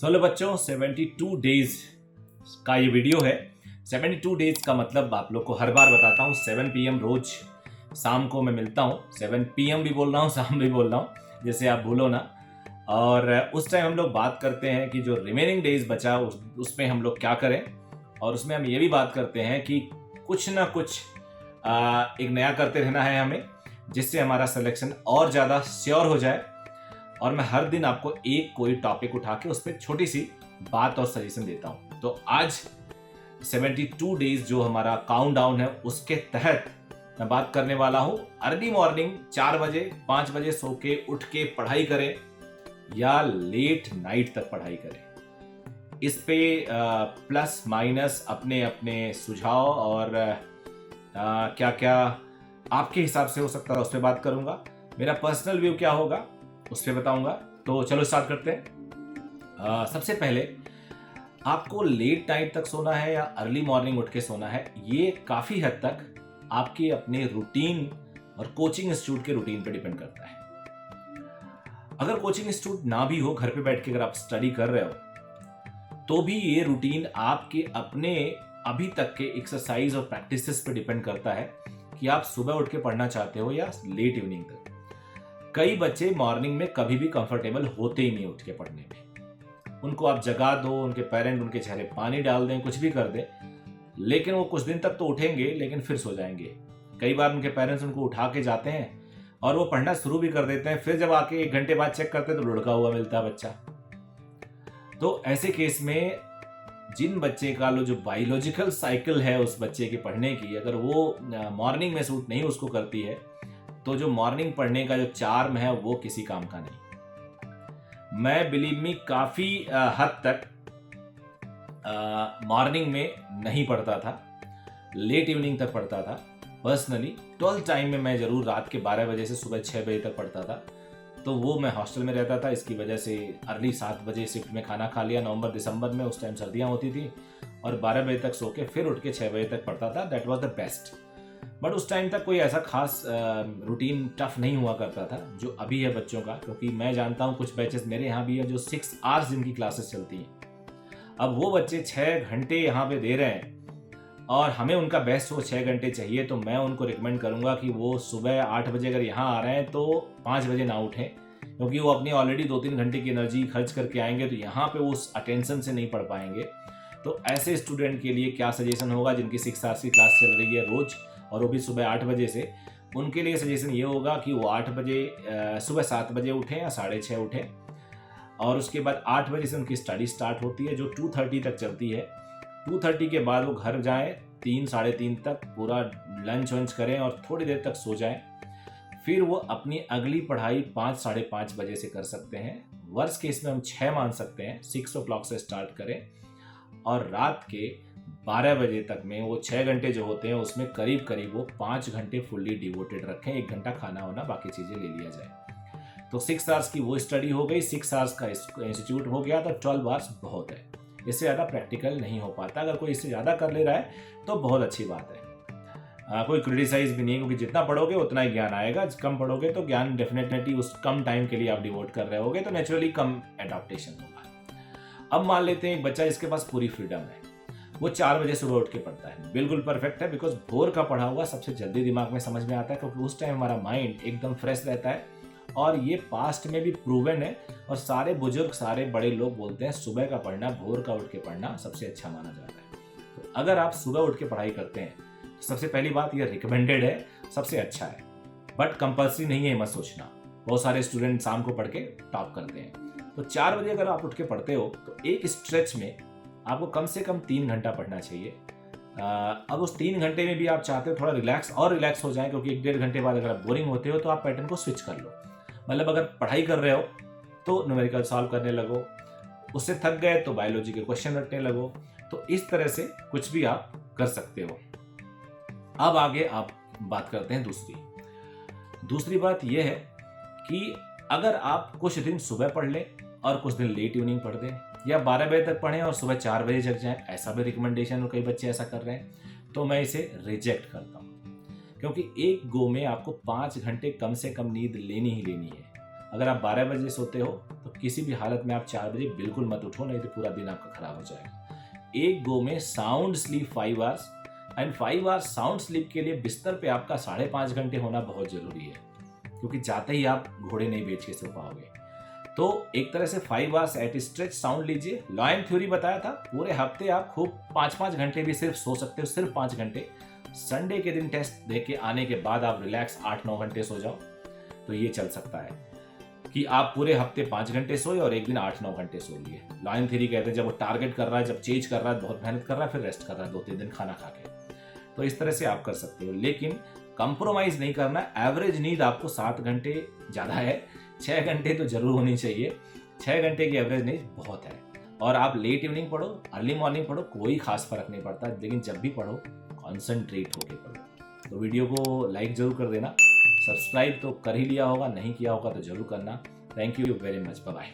Hello बच्चों, 72 days का ये वीडियो है। 72 डेज का मतलब आप लोग को हर बार बताता हूँ। 7 PM रोज शाम को मैं मिलता हूँ। 7 PM भी बोल रहा हूँ, शाम भी बोल रहा हूँ, जैसे आप भूलो ना। और उस टाइम हम लोग बात करते हैं कि जो रिमेनिंग डेज बचा उसमें हम लोग क्या करें। और उसमें हम ये भी बात करते हैं कि कुछ ना कुछ एक नया करते रहना है हमें, जिससे हमारा सिलेक्शन और ज़्यादा श्योर हो जाए। और मैं हर दिन आपको एक कोई टॉपिक उठा के उस पर छोटी सी बात और सजेशन देता हूं। तो आज 72 डेज जो हमारा काउंट डाउन है उसके तहत मैं बात करने वाला हूं। अर्ली मॉर्निंग 4 बजे 5 बजे सो के उठ के पढ़ाई करें या लेट नाइट तक पढ़ाई करें। इस पे प्लस माइनस अपने अपने सुझाव और क्या क्या आपके हिसाब से हो सकता है उस पर बात करूंगा। मेरा पर्सनल व्यू क्या होगा उस पर बताऊंगा। तो चलो स्टार्ट करते हैं। सबसे पहले आपको लेट नाइट तक सोना है या अर्ली मॉर्निंग उठ के सोना है, ये काफी हद तक आपके अपने रूटीन और कोचिंग इंस्टीट्यूट के रूटीन पे डिपेंड करता है। अगर कोचिंग इंस्टीट्यूट ना भी हो, घर पे बैठ के अगर आप स्टडी कर रहे हो, तो भी ये रूटीन आपके अपने अभी तक के एक्सरसाइज और प्रैक्टिसेस पे डिपेंड करता है कि आप सुबह उठ के पढ़ना चाहते हो या लेट इवनिंग तक। कई बच्चे मॉर्निंग में कभी भी कंफर्टेबल होते ही नहीं उठ के पढ़ने में। उनको आप जगा दो, उनके पेरेंट उनके चेहरे पानी डाल दें, कुछ भी कर दें, लेकिन वो कुछ दिन तक तो उठेंगे लेकिन फिर सो जाएंगे। कई बार उनके पेरेंट्स उनको उठा के जाते हैं और वो पढ़ना शुरू भी कर देते हैं, फिर जब आके 1 घंटे बाद चेक करते हैं तो लुढ़का हुआ मिलता है बच्चा। तो ऐसे केस में जिन बच्चे का जो बायोलॉजिकल साइकिल है उस बच्चे की पढ़ने की, अगर वो मॉर्निंग में सूट नहीं उसको करती है, तो जो मॉर्निंग पढ़ने का जो चार्म है वो किसी काम का नहीं। मैं बिलीव मी काफी हद तक मॉर्निंग में नहीं पढ़ता था, लेट इवनिंग तक पढ़ता था। पर्सनली 12 टाइम में मैं जरूर रात के 12 बजे से सुबह 6 बजे तक पढ़ता था। तो वो मैं हॉस्टल में रहता था, इसकी वजह से अर्ली 7 बजे शिफ्ट में खाना खा लिया। नवंबर दिसंबर में उस टाइम सर्दियाँ होती थी और 12 बजे तक सो के फिर उठ के 6 बजे तक पढ़ता था। That was the best. But उस टाइम तक कोई ऐसा खास रूटीन टफ नहीं हुआ करता था जो अभी है बच्चों का, क्योंकि मैं जानता हूँ कुछ बैचेस मेरे यहाँ भी है जो 6 आवर्स जिनकी क्लासेस चलती हैं। अब वो बच्चे 6 घंटे यहाँ पे दे रहे हैं और हमें उनका बेस्ट वो 6 घंटे चाहिए, तो मैं उनको रिकमेंड करूँगा कि वो सुबह 8 बजे अगर यहाँ आ रहे हैं तो 5 बजे ना उठें, क्योंकि वो अपनी ऑलरेडी 2-3 घंटे की एनर्जी खर्च करके आएंगे तो यहाँ पे वो उस अटेंशन से नहीं पढ़ पाएंगे। तो ऐसे स्टूडेंट के लिए क्या सजेशन होगा जिनकी 6 आवर्स की क्लास चल रही है रोज और वो भी सुबह 8 बजे से, उनके लिए सजेशन ये होगा कि वो 8 बजे सुबह 7 बजे उठें या 6:30 उठें। और उसके बाद 8 बजे से उनकी स्टडी स्टार्ट होती है जो 2:30 तक चलती है। 2:30 के बाद वो घर जाएं, 3 साढ़े 3 तक पूरा लंच वंच करें और थोड़ी देर तक सो जाएं। फिर वो अपनी अगली पढ़ाई 5 साढ़े 5 बजे से कर सकते हैं। वर्स्ट केस में हम 6 मान सकते हैं, 6 o'clock से स्टार्ट करें और रात के 12 बजे तक में वो 6 घंटे जो होते हैं उसमें करीब करीब वो 5 घंटे फुल्ली डिवोटेड रखें। 1 घंटा खाना होना, बाकी चीज़ें ले लिया जाए। तो 6 आवर्स की वो स्टडी हो गई, 6 आवर्स का इंस्टीट्यूट हो गया, तो 12 आवर्स बहुत है। इससे ज़्यादा प्रैक्टिकल नहीं हो पाता। अगर कोई इससे ज़्यादा कर ले रहा है तो बहुत अच्छी बात है। कोई क्रिटिसाइज भी नहीं है, क्योंकि जितना पढ़ोगे उतना ही ज्ञान आएगा। कम पढ़ोगे तो ज्ञान डेफिनेटली उस कम टाइम के लिए आप डिवोट कर रहे होगे, तो नेचुरली कम एडॉप्टेशन होगा। अब मान लेते हैं एक बच्चा जिसके पास पूरी फ्रीडम है, वो 4 बजे सुबह उठ के पढ़ता है, बिल्कुल परफेक्ट है। बिकॉज भोर का पढ़ा हुआ सबसे जल्दी दिमाग में समझ में आता है, क्योंकि उस टाइम हमारा माइंड एकदम फ्रेश रहता है। और ये पास्ट में भी प्रूवन है और सारे बुजुर्ग सारे बड़े लोग बोलते हैं सुबह का पढ़ना, भोर का उठ के पढ़ना सबसे अच्छा माना जाता है। तो अगर आप सुबह उठ के पढ़ाई करते हैं तो सबसे पहली बात ये रिकमेंडेड है, सबसे अच्छा है, बट कंपल्सरी नहीं है, मत सोचना। बहुत सारे स्टूडेंट शाम को पढ़ के टॉप करते हैं। तो 4 बजे अगर आप उठ के पढ़ते हो तो एक स्ट्रेच में आपको कम से कम 3 घंटा पढ़ना चाहिए। अब उस 3 घंटे में भी आप चाहते हो थोड़ा रिलैक्स हो जाए, क्योंकि 1-1.5 घंटे बाद अगर आप बोरिंग होते हो तो आप पैटर्न को स्विच कर लो। मतलब अगर पढ़ाई कर रहे हो तो न्यूमेरिकल सॉल्व करने लगो, उससे थक गए तो बायोलॉजी के क्वेश्चन रटने लगो। तो इस तरह से कुछ भी आप कर सकते हो। अब आगे आप बात करते हैं दूसरी बात यह है कि अगर आप कुछ दिन सुबह पढ़ लें और कुछ दिन लेट इवनिंग पढ़ दें, या 12 बजे तक पढ़ें और सुबह 4 बजे जग जाएं, ऐसा भी रिकमेंडेशन और कई बच्चे ऐसा कर रहे हैं, तो मैं इसे रिजेक्ट करता हूं। क्योंकि एक गो में आपको 5 घंटे कम से कम नींद लेनी ही लेनी है। अगर आप 12 बजे सोते हो तो किसी भी हालत में आप 4 बजे बिल्कुल मत उठो, नहीं तो पूरा दिन आपका खराब हो जाएगा। एक गो में sound sleep 5 hours, and 5 hours sound sleep के लिए बिस्तर पे आपका 5.5 घंटे होना बहुत ज़रूरी है, क्योंकि जाते ही आप घोड़े नहीं बेच के सो पाओगे। तो एक तरह से 5 आवर्स एट स्ट्रेच साउंड लीजिए। लॉयन थ्योरी बताया था, पूरे हफ्ते आप खूब 5-5 घंटे भी सिर्फ सो सकते हो, सिर्फ 5 घंटे। संडे के दिन टेस्ट दे के आने के बाद आप रिलैक्स 8-9 घंटे सो जाओ, तो ये चल सकता है कि आप पूरे हफ्ते 5 घंटे सोए और एक दिन 8-9 घंटे सो लिए। लॉयन थ्योरी कहते हैं जब वो टारगेट कर रहा है, जब चेंज कर रहा है, बहुत मेहनत कर रहा है, फिर रेस्ट कर रहा है 2-3 दिन खाना खा के। तो इस तरह से आप कर सकते हो, लेकिन कंप्रोमाइज नहीं करना। एवरेज नींद आपको 7 घंटे ज़्यादा है, 6 घंटे तो जरूर होनी चाहिए। 6 घंटे की एवरेज नींद बहुत है। और आप लेट इवनिंग पढ़ो, अर्ली मॉर्निंग पढ़ो, कोई खास फर्क नहीं पड़ता, लेकिन जब भी पढ़ो कॉन्सेंट्रेट होके पढ़ो। तो वीडियो को लाइक जरूर कर देना, सब्सक्राइब तो कर ही लिया होगा, नहीं किया होगा तो जरूर करना। Thank you very much, bye bye.